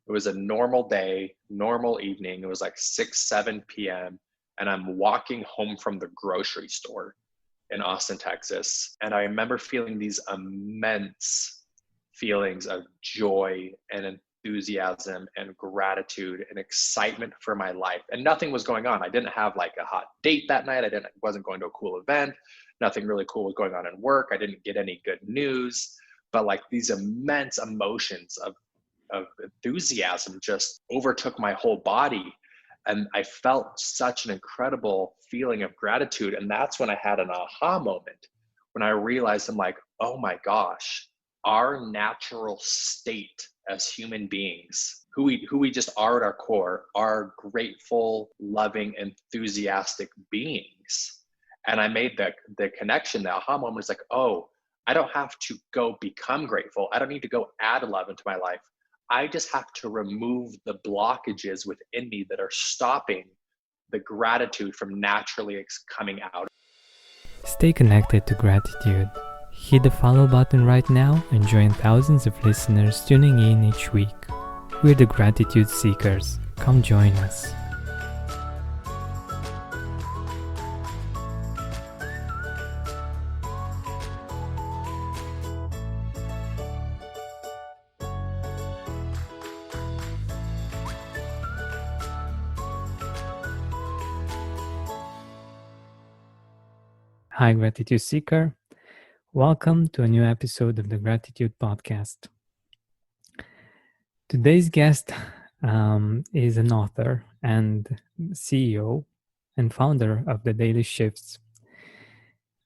It was a normal day, normal evening. It was like 6, 7 p.m. And I'm walking home from the grocery store in Austin, Texas. And I remember feeling these immense feelings of joy and enthusiasm and gratitude and excitement for my life. And nothing was going on. I didn't have like a hot date that night. Wasn't going to a cool event. Nothing really cool was going on in work. I didn't get any good news. But like these immense emotions of enthusiasm just overtook my whole body. And I felt such an incredible feeling of gratitude. And that's when I had an aha moment, when I realized, I'm like, oh my gosh, our natural state as human beings, who we just are at our core, are grateful, loving, enthusiastic beings. And I made the connection. The aha moment was like, oh, I don't have to go become grateful. I don't need to go add love into my life. I just have to remove the blockages within me that are stopping the gratitude from naturally coming out. Stay connected to gratitude. Hit the follow button right now and join thousands of listeners tuning in each week. We're the Gratitude Seekers. Come join us. Hi, Gratitude Seeker. Welcome to a new episode of the Gratitude Podcast. Today's guest is an author and CEO and founder of The Daily Shifts,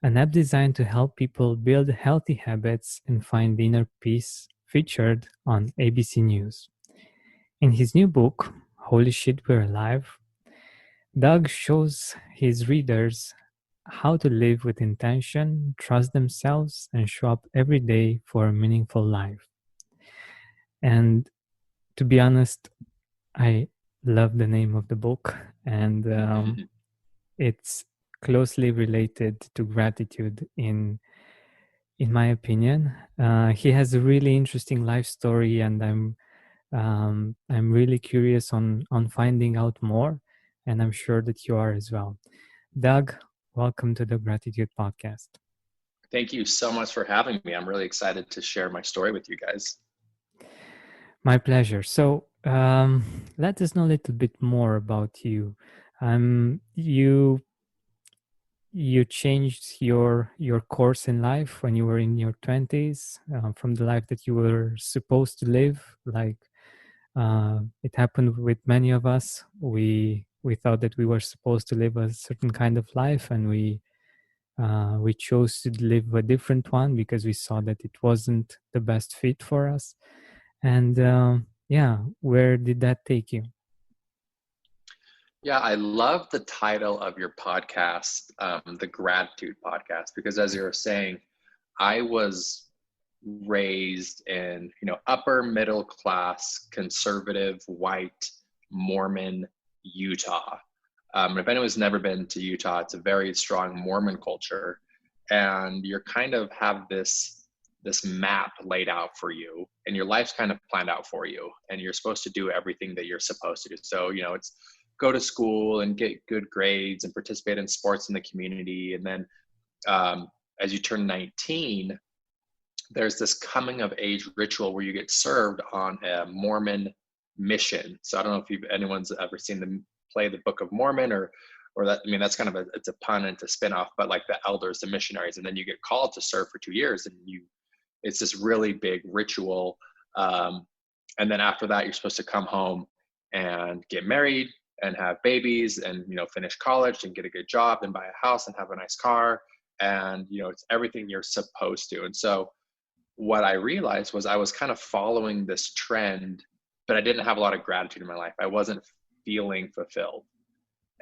an app designed to help people build healthy habits and find inner peace, featured on ABC News. In his new book, Holy Shit, We're Alive, Doug shows his readers how to live with intention, trust themselves, and show up every day for a meaningful life. And to be honest, I love the name of the book, and it's closely related to gratitude in my opinion. He has a really interesting life story, and I'm really curious on finding out more, and I'm sure that you are as well. Doug, welcome to the Gratitude Podcast. Thank you so much for having me. I'm really excited to share my story with you guys. My pleasure. So let us know a little bit more about you. You changed your course in life when you were in your 20s, from the life that you were supposed to live. Like it happened with many of us. We thought that we were supposed to live a certain kind of life, and we chose to live a different one because we saw that it wasn't the best fit for us. And where did that take you? Yeah, I love the title of your podcast, the Gratitude Podcast, because as you were saying, I was raised in, upper middle class, conservative, white, Mormon Utah. If anyone's never been to Utah, it's a very strong Mormon culture, and you're kind of have this map laid out for you, and your life's kind of planned out for you, and you're supposed to do everything that you're supposed to do. So, it's go to school and get good grades and participate in sports in the community. And then as you turn 19, there's this coming of age ritual where you get served on a Mormon mission. So I don't know if anyone's ever seen them play the Book of Mormon or that, that's kind of it's a pun and a spinoff, but like the elders, the missionaries, and then you get called to serve for 2 years, and it's this really big ritual. And then after that, you're supposed to come home and get married and have babies and, finish college and get a good job and buy a house and have a nice car. And, it's everything you're supposed to. And so what I realized was I was kind of following this trend, but I didn't have a lot of gratitude in my life. I wasn't feeling fulfilled.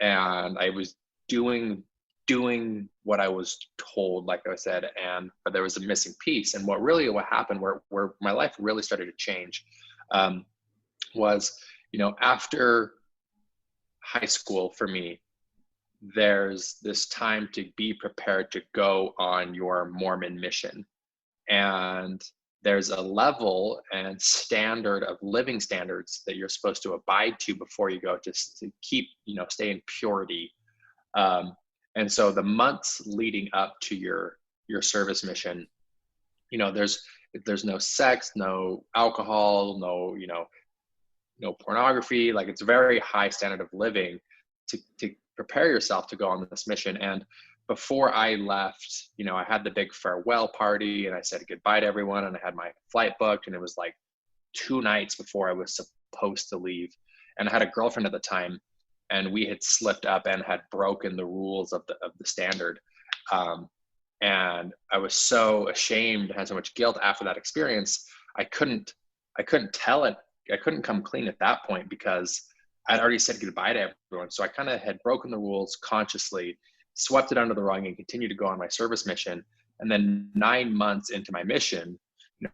And I was doing what I was told, like I said, but there was a missing piece. And what happened where my life really started to change was, after high school for me, there's this time to be prepared to go on your Mormon mission. And there's a level and standard of living standards that you're supposed to abide to before you go, just to keep, stay in purity. And so the months leading up to your service mission, there's no sex, no alcohol, no pornography. Like, it's a very high standard of living to prepare yourself to go on this mission. And before I left, I had the big farewell party, and I said goodbye to everyone, and I had my flight booked, and it was like 2 nights before I was supposed to leave. And I had a girlfriend at the time, and we had slipped up and had broken the rules of the standard. And I was so ashamed, had so much guilt after that experience. I couldn't tell it. I couldn't come clean at that point because I'd already said goodbye to everyone. So I kind of had broken the rules consciously, swept it under the rug, and continued to go on my service mission. And then 9 months into my mission,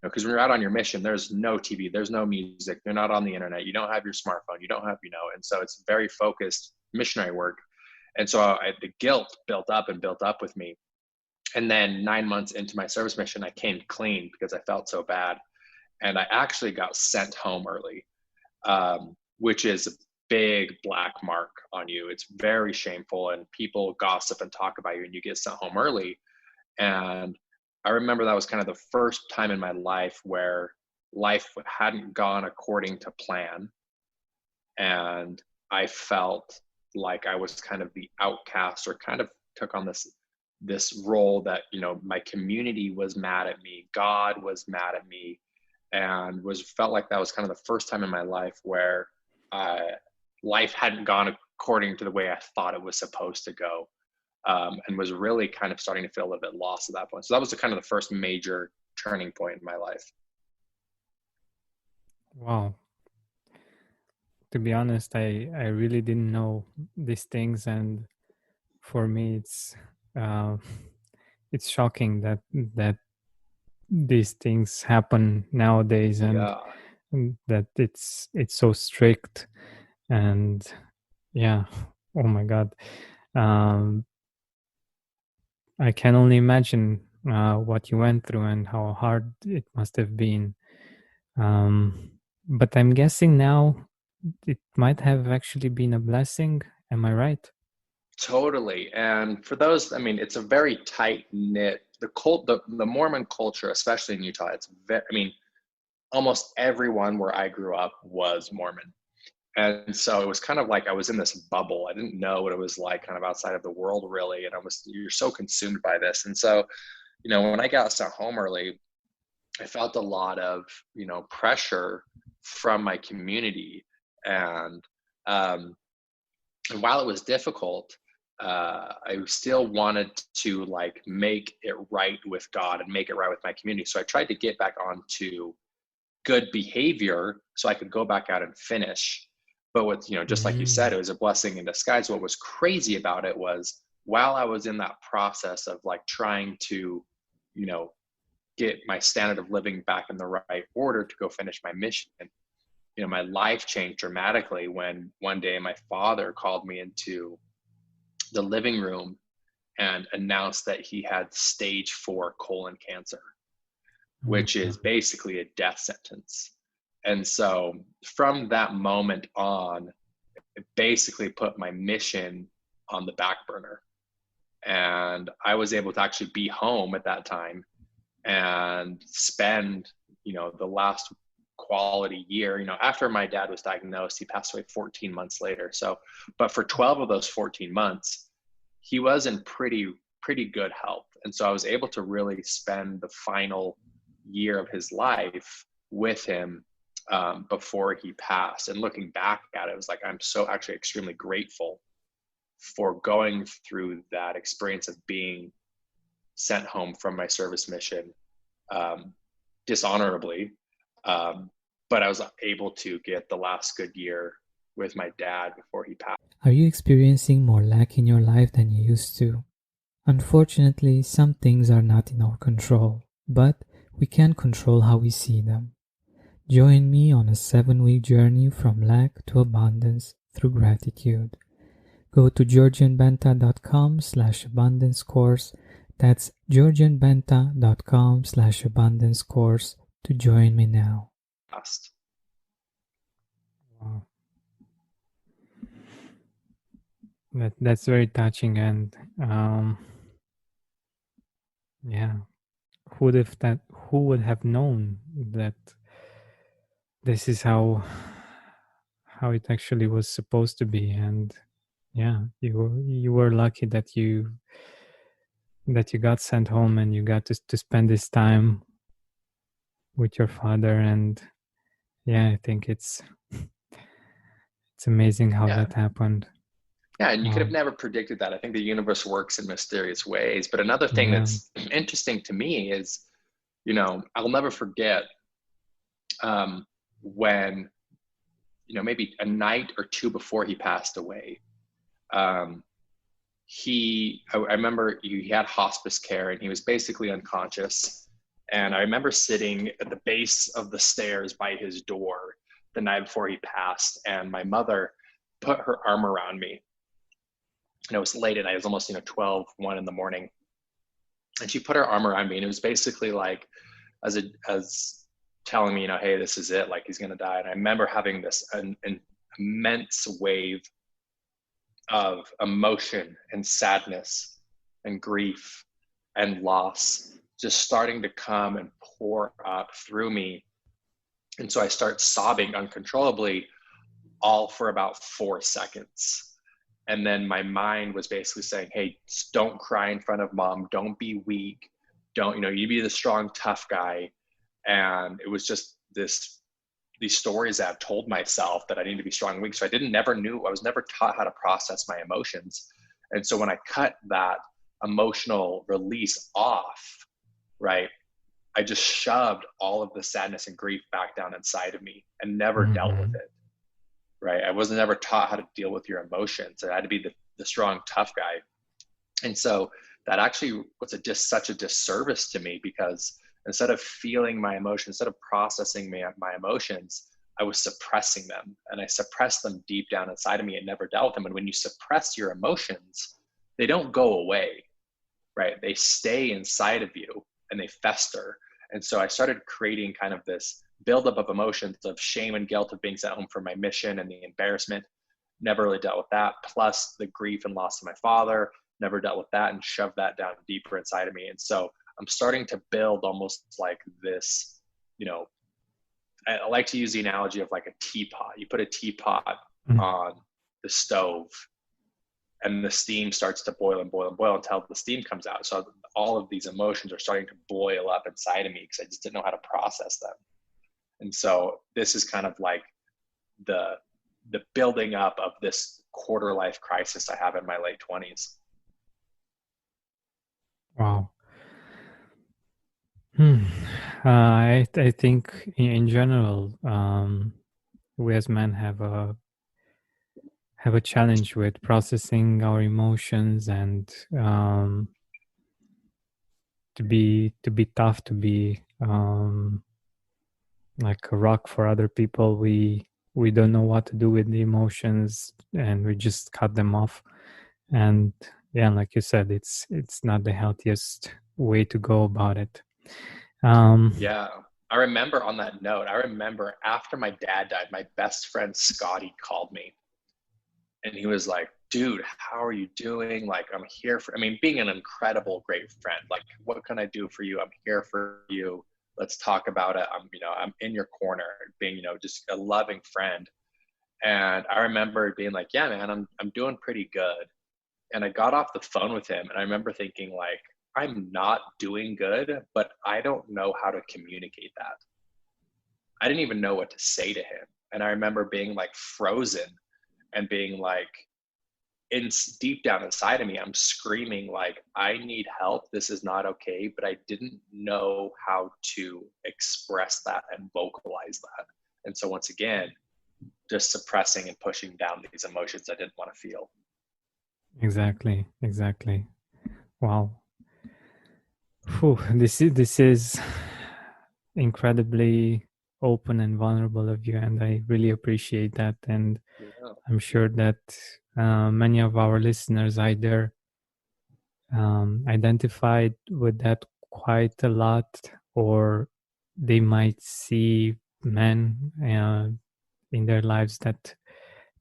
because when you're out on your mission, there's no TV, there's no music, you're not on the internet, you don't have your smartphone, you don't have, and so it's very focused missionary work. And so the guilt built up with me. And then 9 months into my service mission, I came clean because I felt so bad. And I actually got sent home early, which is a big black mark on you. It's very shameful, and people gossip and talk about you, and you get sent home early. And I remember that was kind of the first time in my life where life hadn't gone according to plan. And I felt like I was kind of the outcast, or kind of took on this role that, my community was mad at me, God was mad at me, and felt like that was kind of the first time in my life where life hadn't gone according to the way I thought it was supposed to go. And was really kind of starting to feel a little bit lost at that point. So that was kind of the first major turning point in my life. Wow. To be honest, I really didn't know these things, and for me, it's shocking that these things happen nowadays, and that it's so strict. And oh my God. I can only imagine what you went through and how hard it must have been. But I'm guessing now it might have actually been a blessing. Am I right? Totally. And for those, it's a very tight knit, the Mormon culture, especially in Utah, it's almost everyone where I grew up was Mormon. And so it was kind of like I was in this bubble. I didn't know what it was like kind of outside of the world, really. And you're so consumed by this. And so, when I got sent home early, I felt a lot of, pressure from my community. And while it was difficult, I still wanted to make it right with God and make it right with my community. So I tried to get back onto good behavior so I could go back out and finish. But just like you said, it was a blessing in disguise. What was crazy about it was, while I was in that process of trying to, get my standard of living back in the right order to go finish my mission, my life changed dramatically when one day my father called me into the living room and announced that he had stage 4 colon cancer, which is basically a death sentence. And so from that moment on, it basically put my mission on the back burner. And I was able to actually be home at that time and spend, the last quality year. After my dad was diagnosed, he passed away 14 months later. So, but for 12 of those 14 months, he was in pretty good health. And so I was able to really spend the final year of his life with him before he passed. And looking back at it, it was like, I'm so actually extremely grateful for going through that experience of being sent home from my service mission dishonorably. But I was able to get the last good year with my dad before he passed. Are you experiencing more lack in your life than you used to? Unfortunately, some things are not in our control, but we can control how we see them. Join me on a 7-week journey from lack to abundance through gratitude. Go to georgianbenta.com/abundance course. That's georgianbenta.com/abundance course to join me now. Wow. That's very touching, and yeah, who would have known that this is how it actually was supposed to be? And yeah, you were lucky that you got sent home and you got to spend this time with your father. And yeah, I think it's amazing how that happened. Yeah, and you could have never predicted that. I think the universe works in mysterious ways. But another thing that's interesting to me is, I'll never forget when, maybe a night or two before he passed away, I remember he had hospice care and he was basically unconscious. And I remember sitting at the base of the stairs by his door the night before he passed, and my mother put her arm around me. And it was late at night, it was almost 12, 1 in the morning, and she put her arm around me, and it was basically like as telling me, hey, this is it, like he's gonna die. And I remember having this an immense wave of emotion and sadness and grief and loss just starting to come and pour up through me. And so I start sobbing uncontrollably, all for about 4 seconds. And then my mind was basically saying, hey, don't cry in front of mom. Don't be weak. Don't, you be the strong, tough guy. And it was just these stories that I've told myself that I need to be strong and weak. So I was never taught how to process my emotions. And so when I cut that emotional release off, right, I just shoved all of the sadness and grief back down inside of me and never dealt with it. Right. I wasn't ever taught how to deal with your emotions. I had to be the strong, tough guy. And so that actually was such a disservice to me, because instead of feeling my emotions, instead of processing my emotions, I was suppressing them, and I suppressed them deep down inside of me and never dealt with them. And when you suppress your emotions, they don't go away, right? They stay inside of you and they fester. And so I started creating kind of this buildup of emotions of shame and guilt of being sent home from my mission, and the embarrassment. Never really dealt with that. Plus the grief and loss of my father, never dealt with that, and shoved that down deeper inside of me. And so I'm starting to build almost like this, I like to use the analogy of like a teapot. You put a teapot on the stove, and the steam starts to boil and boil and boil until the steam comes out. So all of these emotions are starting to boil up inside of me because I just didn't know how to process them. And so this is kind of like the building up of this quarter life crisis I have in my late 20s. Wow. I think in general, we as men have a challenge with processing our emotions, and to be tough, to be like a rock for other people. We don't know what to do with the emotions, and we just cut them off. And yeah, like you said, it's not the healthiest way to go about it. Yeah, I remember on that note, after my dad died, my best friend Scotty called me, and he was like, dude, how are you doing? Like, I'm here being an incredible, great friend. Like, what can I do for you? I'm here for you. Let's talk about it. I'm in your corner, being, just a loving friend. And I remember being like, yeah, man, I'm doing pretty good. And I got off the phone with him, and I remember thinking like, I'm not doing good, but I don't know how to communicate that. I didn't even know what to say to him. And I remember being like frozen and being like, deep down inside of me, I'm screaming like, I need help. This is not okay. But I didn't know how to express that and vocalize that. And so once again, just suppressing and pushing down these emotions I didn't want to feel. Exactly. Wow. Whew, this is incredibly open and vulnerable of you, and I really appreciate that. And I'm sure that many of our listeners either identified with that quite a lot, or they might see men in their lives that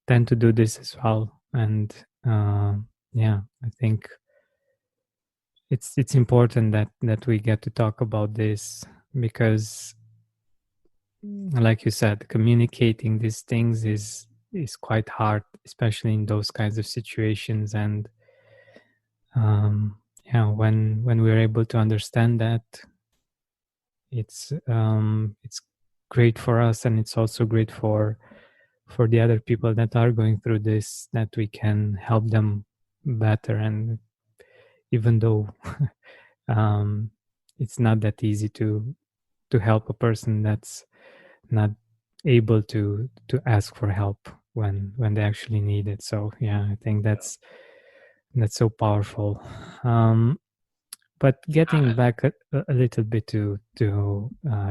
tend to do this as well. And yeah, I think it's important that we get to talk about this, because like you said, communicating these things is quite hard, especially in those kinds of situations. And yeah, when we're able to understand that, it's great for us, and it's also great for the other people that are going through this, that we can help them better. And even though it's not that easy to help a person that's not able to ask for help when they actually need it. So yeah, I think that's so powerful. But getting back a little bit to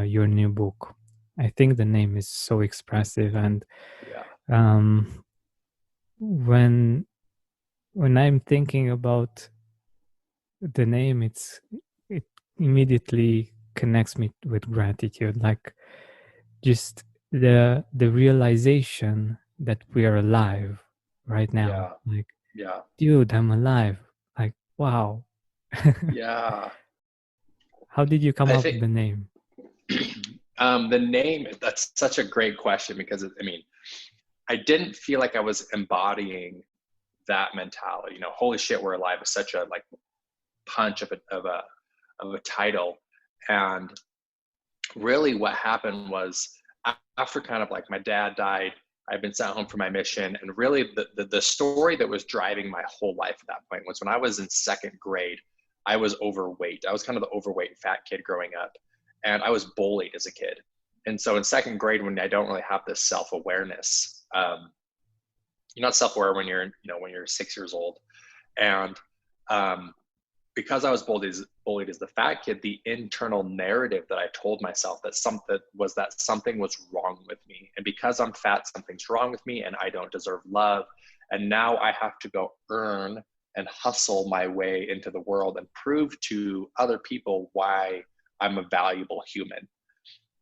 your new book, I think the name is so expressive. And Yeah. When I'm thinking about the name, it immediately connects me with gratitude, like just the realization that we are alive right now. Yeah. Like, Yeah. dude, I'm alive. Like, wow. Yeah. How did you come I up with think the name? the name, that's such a great question, because I mean, I didn't feel like I was embodying that mentality. Holy shit, we're alive is such a like punch of a title. And really what happened was, after kind of like my dad died, I've been sent home for my mission. And really the story that was driving my whole life at that point was when I was in second grade, I was overweight. I was kind of the overweight fat kid growing up, and I was bullied as a kid. And so in second grade, when I don't really have this self-awareness, you're not self-aware when you're 6 years old. And because I was bullied as the fat kid, the internal narrative that I told myself that something was wrong with me. And because I'm fat, something's wrong with me and I don't deserve love. And now I have to go earn and hustle my way into the world and prove to other people why I'm a valuable human.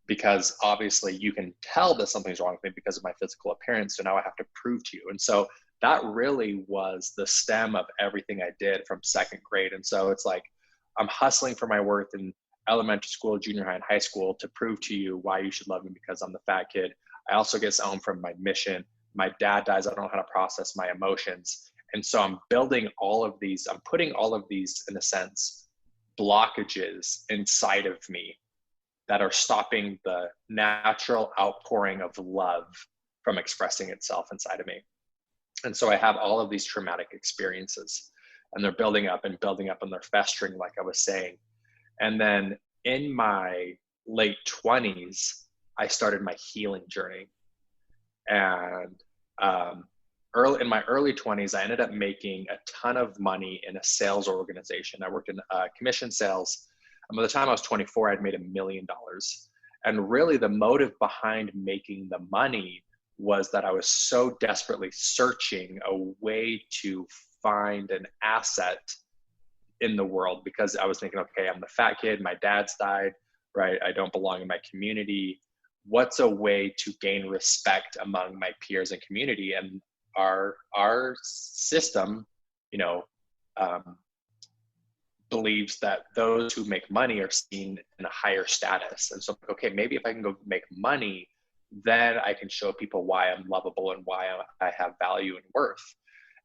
Because obviously you can tell that something's wrong with me because of my physical appearance. So now I have to prove to you. And so that really was the stem of everything I did from second grade. And so it's like, I'm hustling for my worth in elementary school, junior high, and high school to prove to you why you should love me, because I'm the fat kid. I also get sent home from my mission. My dad dies. I don't know how to process my emotions. And so I'm putting all of these, in a sense, blockages inside of me that are stopping the natural outpouring of love from expressing itself inside of me. And so I have all of these traumatic experiences, and they're building up and building up, and they're festering, like I was saying. And then in my late 20s, I started my healing journey. And in my early 20s, I ended up making a ton of money in a sales organization. I worked in commission sales. And by the time I was 24, I'd made $1 million. And really the motive behind making the money was that I was so desperately searching a way to find an asset in the world, because I was thinking, okay, I'm the fat kid, my dad's died, right? I don't belong in my community. What's a way to gain respect among my peers and community? And our system, believes that those who make money are seen in a higher status. And so, okay, maybe if I can go make money, then I can show people why I'm lovable and why I have value and worth.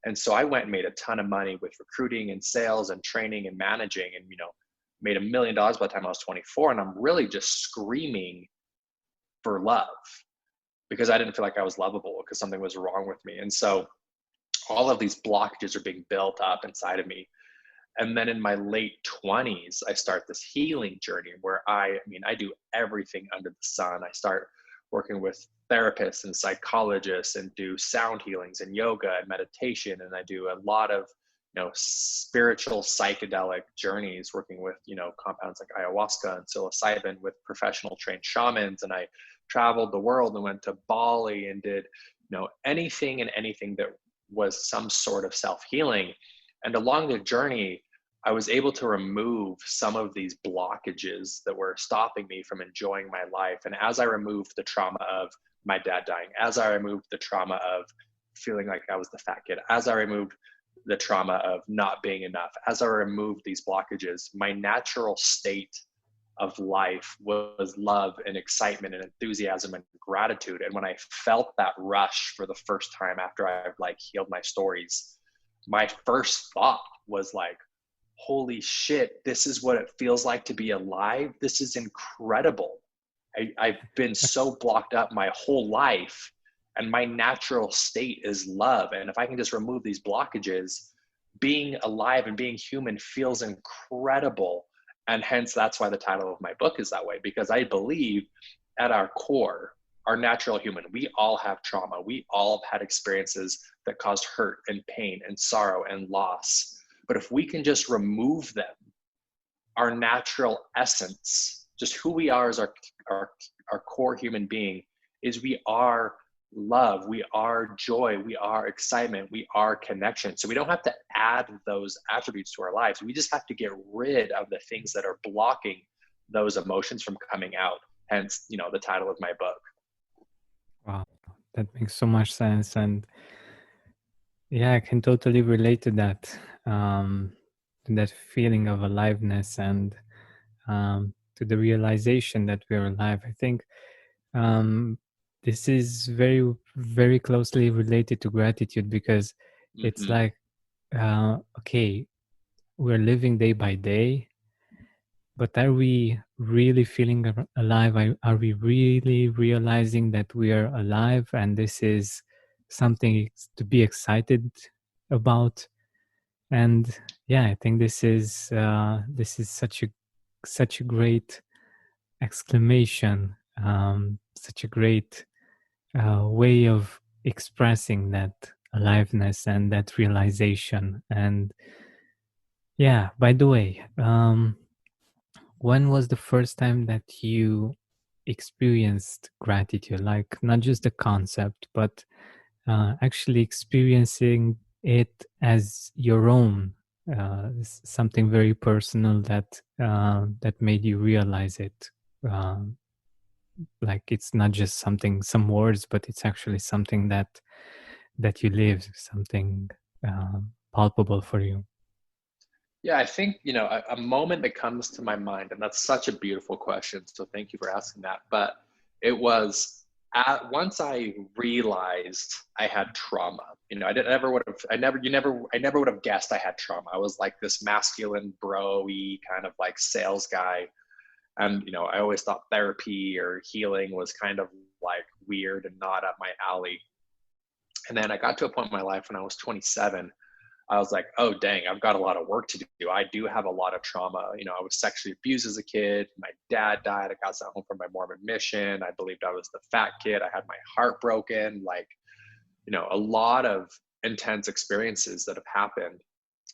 And so I went and made a ton of money with recruiting and sales and training and managing, and, made $1 million by the time I was 24. And I'm really just screaming for love, because I didn't feel like I was lovable, because something was wrong with me. And so all of these blockages are being built up inside of me. And then in my late 20s, I start this healing journey where I do everything under the sun. I start working with therapists and psychologists, and do sound healings and yoga and meditation. And I do a lot of, spiritual psychedelic journeys, working with, compounds like ayahuasca and psilocybin with professional trained shamans. And I traveled the world and went to Bali and did, anything and anything that was some sort of self-healing. And along the journey, I was able to remove some of these blockages that were stopping me from enjoying my life. And as I removed the trauma of my dad dying, as I removed the trauma of feeling like I was the fat kid, as I removed the trauma of not being enough, as I removed these blockages, my natural state of life was love and excitement and enthusiasm and gratitude. And when I felt that rush for the first time after I've like healed my stories, my first thought was like, holy shit, this is what it feels like to be alive. This is incredible. I've been so blocked up my whole life, and my natural state is love. And if I can just remove these blockages, being alive and being human feels incredible. And hence, that's why the title of my book is that way, because I believe at our core, our natural human, we all have trauma. We all have had experiences that caused hurt and pain and sorrow and loss. But if we can just remove them, our natural essence, just who we are as our core human being, is we are love, we are joy, we are excitement, we are connection. So we don't have to add those attributes to our lives. We just have to get rid of the things that are blocking those emotions from coming out. Hence, the title of my book. Wow, that makes so much sense. And yeah, I can totally relate to that, feeling of aliveness, and to the realization that we're alive. I think this is very, very closely related to gratitude, because it's like, okay, we're living day by day, but are we really feeling alive? Are we really realizing that we are alive and this is something to be excited about? And yeah, I think this is such a great exclamation, such a great way of expressing that aliveness and that realization. And yeah, by the way, when was the first time that you experienced gratitude? Like, not just the concept, but actually experiencing it as your own, something very personal that made you realize it. Like, it's not just some words, but it's actually something that you live, something palpable for you. Yeah, I think, a moment that comes to my mind, and that's such a beautiful question. So thank you for asking that. But it was once I realized I had trauma. I never would have, I never would have guessed I had trauma. I was like this masculine, bro-y kind of like sales guy. And, I always thought therapy or healing was kind of like weird and not up my alley. And then I got to a point in my life when I was 27. I was like, oh, dang, I've got a lot of work to do. I do have a lot of trauma. I was sexually abused as a kid. My dad died. I got sent home from my Mormon mission. I believed I was the fat kid. I had my heart broken. Like, a lot of intense experiences that have happened.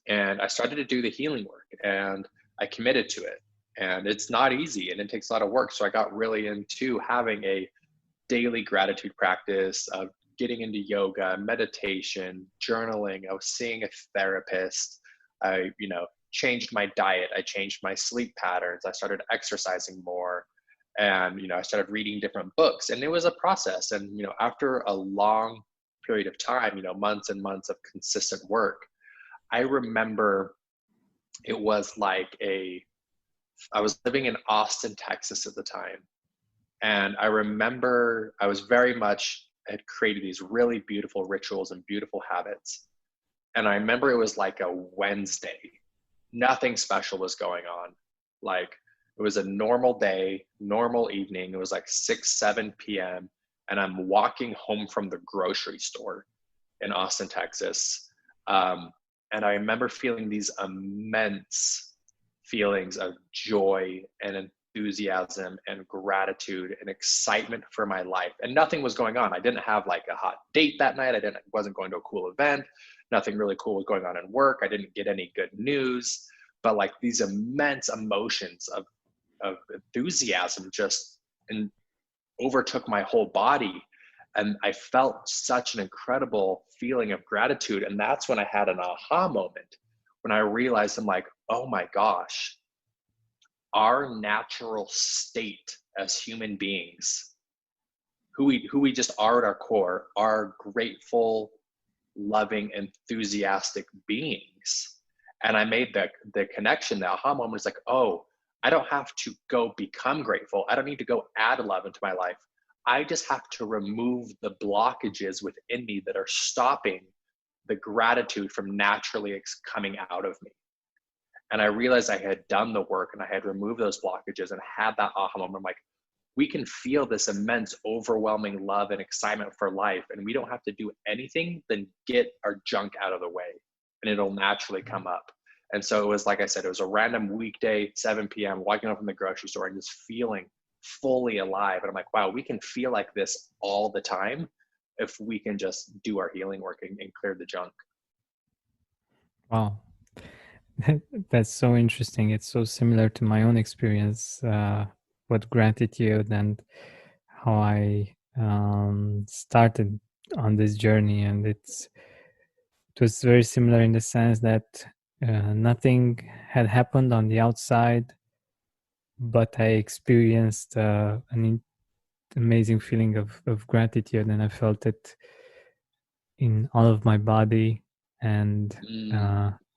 And I started to do the healing work, and I committed to it. And it's not easy, and it takes a lot of work. So I got really into having a daily gratitude practice of getting into yoga, meditation, journaling. I was seeing a therapist. I, changed my diet. I changed my sleep patterns. I started exercising more, and, I started reading different books, and it was a process. And, after a long period of time, months and months of consistent work, I remember it was like I was living in Austin, Texas at the time. And I remember I was had created these really beautiful rituals and beautiful habits. And I remember it was like a Wednesday. Nothing special was going on. Like, it was a normal day, normal evening. It was like 6, 7 p.m. And I'm walking home from the grocery store in Austin, Texas. And I remember feeling these immense feelings of joy and enthusiasm and gratitude and excitement for my life. And nothing was going on. I didn't have like a hot date that night. Wasn't going to a cool event. Nothing really cool was going on in work. I didn't get any good news, but like these immense emotions of enthusiasm just overtook my whole body. And I felt such an incredible feeling of gratitude. And that's when I had an aha moment, when I realized, I'm like, oh my gosh, our natural state as human beings, who we just are at our core, are grateful, loving, enthusiastic beings. And I made the connection, the aha moment was like, oh, I don't have to go become grateful. I don't need to go add love into my life. I just have to remove the blockages within me that are stopping the gratitude from naturally coming out of me. And I realized I had done the work and I had removed those blockages and had that aha moment. I'm like, we can feel this immense, overwhelming love and excitement for life, and we don't have to do anything than get our junk out of the way, and it'll naturally come up. And so it was, like I said, it was a random weekday, 7 p.m., walking up from the grocery store and just feeling fully alive. And I'm like, wow, we can feel like this all the time if we can just do our healing work and clear the junk. Wow. That's so interesting. It's so similar to my own experience with gratitude and how I started on this journey. And it was very similar in the sense that nothing had happened on the outside, but I experienced an amazing feeling of gratitude, and I felt it in all of my body. And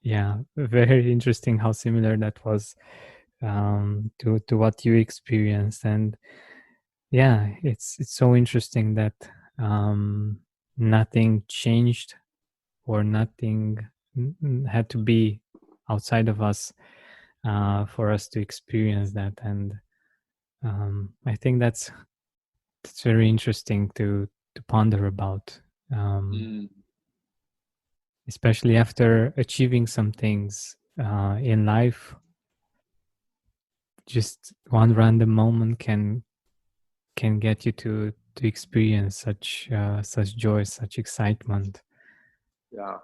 yeah, very interesting how similar that was to what you experienced. And yeah, it's so interesting that nothing changed or nothing had to be outside of us for us to experience that. And I think that's very interesting to ponder about, especially after achieving some things in life. Just one random moment can get you to experience such joy, such excitement. Yeah.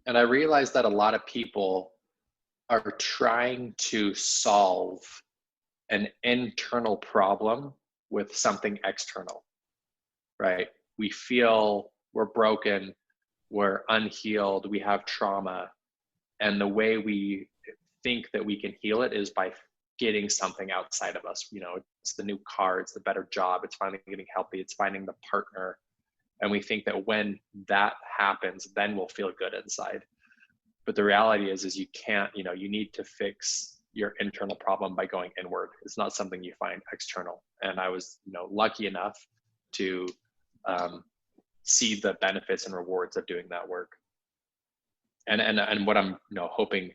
And I realized that a lot of people are trying to solve an internal problem with something external, right? We feel we're broken, we're unhealed, we have trauma. And the way we think that we can heal it is by getting something outside of us. You know, it's the new car, it's the better job, it's finally getting healthy, it's finding the partner. And we think that when that happens, then we'll feel good inside. But the reality is you can't, you know, you need to fix your internal problem by going inward. It's not something you find external. And I was, you know, lucky enough to see the benefits and rewards of doing that work. And what I'm, you know, hoping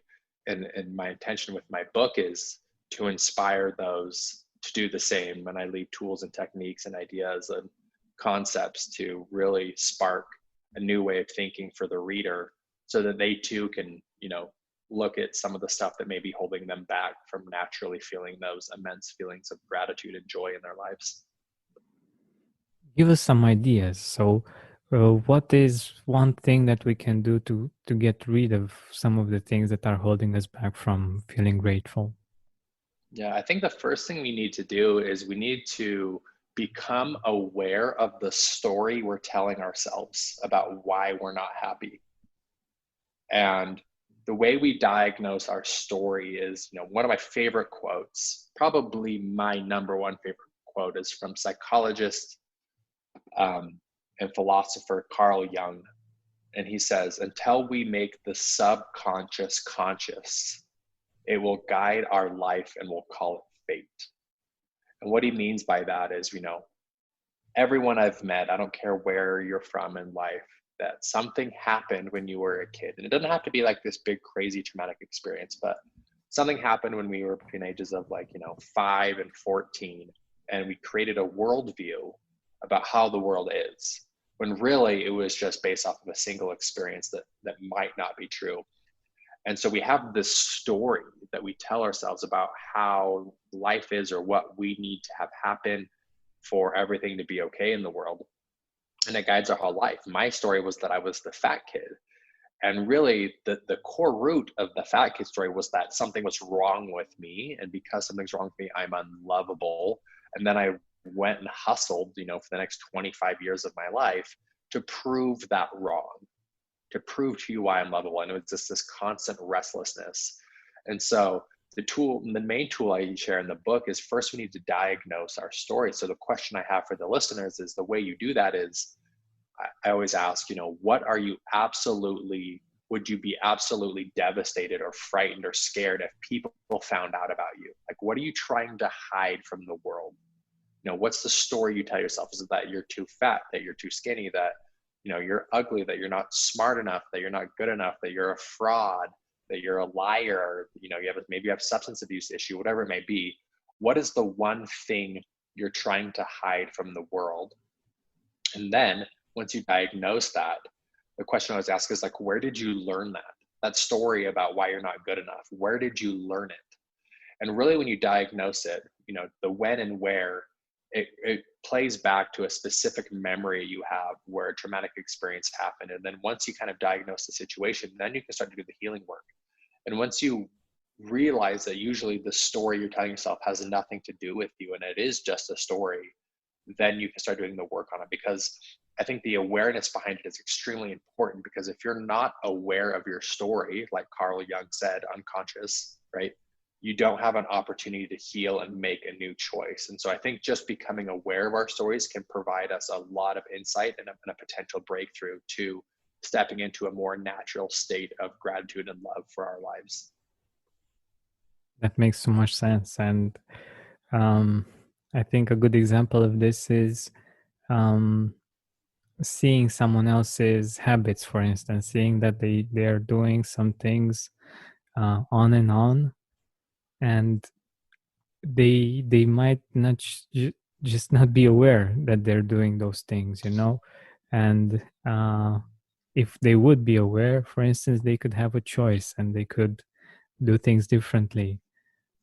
and my intention with my book is to inspire those to do the same. And I leave tools and techniques and ideas and concepts to really spark a new way of thinking for the reader, so that they too can, you know, look at some of the stuff that may be holding them back from naturally feeling those immense feelings of gratitude and joy in their lives. Give us some ideas. So what is one thing that we can do to get rid of some of the things that are holding us back from feeling grateful? Yeah, I think the first thing we need to do is we need to become aware of the story we're telling ourselves about why we're not happy. And the way we diagnose our story is, you know, one of my favorite quotes, probably my number one favorite quote, is from psychologist and philosopher Carl Jung. And he says, until we make the subconscious conscious, it will guide our life and we'll call it fate. And what he means by that is, you know, everyone I've met, I don't care where you're from in life, that something happened when you were a kid. And it doesn't have to be like this big, crazy, traumatic experience, but something happened when we were between ages of, like, you know, 5 and 14. And we created a worldview about how the world is, when really it was just based off of a single experience that might not be true. And so we have this story that we tell ourselves about how life is, or what we need to have happen for everything to be okay in the world. And it guides our whole life. My story was that I was the fat kid. And really the core root of the fat kid story was that something was wrong with me. And because something's wrong with me, I'm unlovable. And then I went and hustled, you know, for the next 25 years of my life to prove that wrong, to prove to you why I'm lovable. And it was just this constant restlessness. And so the main tool I share in the book is, first we need to diagnose our story. So the question I have for the listeners is, the way you do that is, I always ask, would you be absolutely devastated or frightened or scared if people found out about you? Like, what are you trying to hide from the world? What's the story you tell yourself? Is it that you're too fat, that you're too skinny, that, you're ugly, that you're not smart enough, that you're not good enough, that you're a fraud, that you're a liar, or, maybe you have a substance abuse issue, whatever it may be. What is the one thing you're trying to hide from the world? And then once you diagnose that, the question I always ask is, like, where did you learn that story about why you're not good enough? Where did you learn it? And really, when you diagnose it, the when and where, it plays back to a specific memory you have where a traumatic experience happened. And then once you kind of diagnose the situation, then you can start to do the healing work. And once you realize that usually the story you're telling yourself has nothing to do with you and it is just a story, then you can start doing the work on it. Because I think the awareness behind it is extremely important, because if you're not aware of your story, like Carl Jung said, unconscious, right? You don't have an opportunity to heal and make a new choice. And so I think just becoming aware of our stories can provide us a lot of insight and a potential breakthrough to stepping into a more natural state of gratitude and love for our lives. That makes so much sense. And I think a good example of this is seeing someone else's habits, for instance, seeing that they are doing some things on and on, and they might not just not be aware that they're doing those things, and if they would be aware, for instance, they could have a choice and they could do things differently.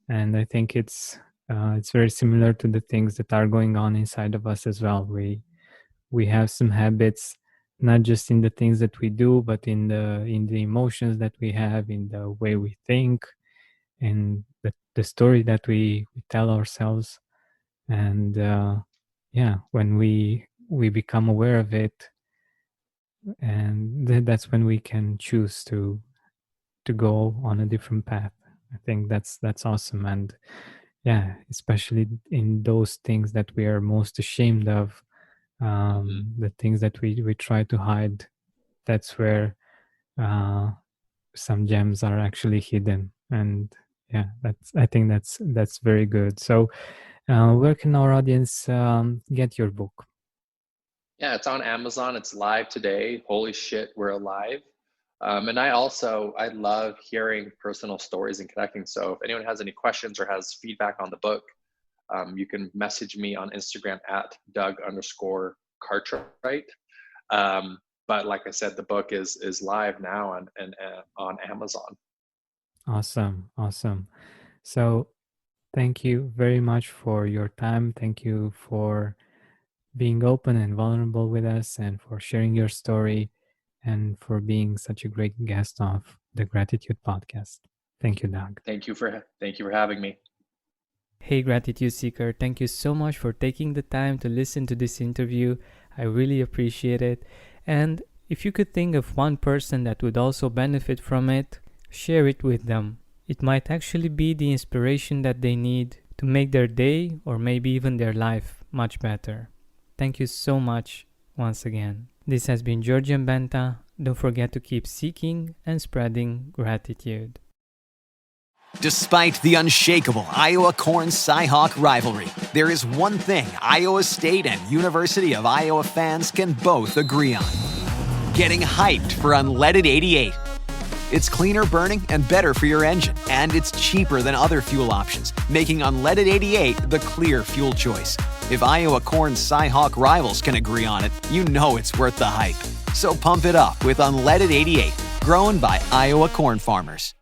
And I think it's very similar to the things that are going on inside of us as well. We have some habits, not just in the things that we do, but in the emotions that we have, in the way we think, in the story that we tell ourselves. And when we become aware of it, and that's when we can choose to go on a different path. I think that's awesome. And especially in those things that we are most ashamed of, the things that we try to hide, that's where some gems are actually hidden. And I think that's very good. So where can our audience get your book? Yeah, it's on Amazon. It's live today. Holy shit, we're alive. And I love hearing personal stories and connecting. So if anyone has any questions or has feedback on the book, you can message me on Instagram at Doug_Cartwright. But like I said, the book is live now and on Amazon. Awesome. So thank you very much for your time. Thank you for being open and vulnerable with us, and for sharing your story, and for being such a great guest of the Gratitude Podcast. Thank you, Doug. Thank you for having me. Hey, Gratitude Seeker, thank you so much for taking the time to listen to this interview. I really appreciate it. And if you could think of one person that would also benefit from it, share it with them. It might actually be the inspiration that they need to make their day, or maybe even their life, much better. Thank you so much once again. This has been Georgian Benta. Don't forget to keep seeking and spreading gratitude. Despite the unshakable Iowa Corn Cyhawk rivalry, there is one thing Iowa State and University of Iowa fans can both agree on: getting hyped for Unleaded 88. It's cleaner burning and better for your engine, and it's cheaper than other fuel options, making Unleaded 88 the clear fuel choice. If Iowa Corn Cyhawk rivals can agree on it, you know it's worth the hype. So pump it up with Unleaded 88, grown by Iowa corn farmers.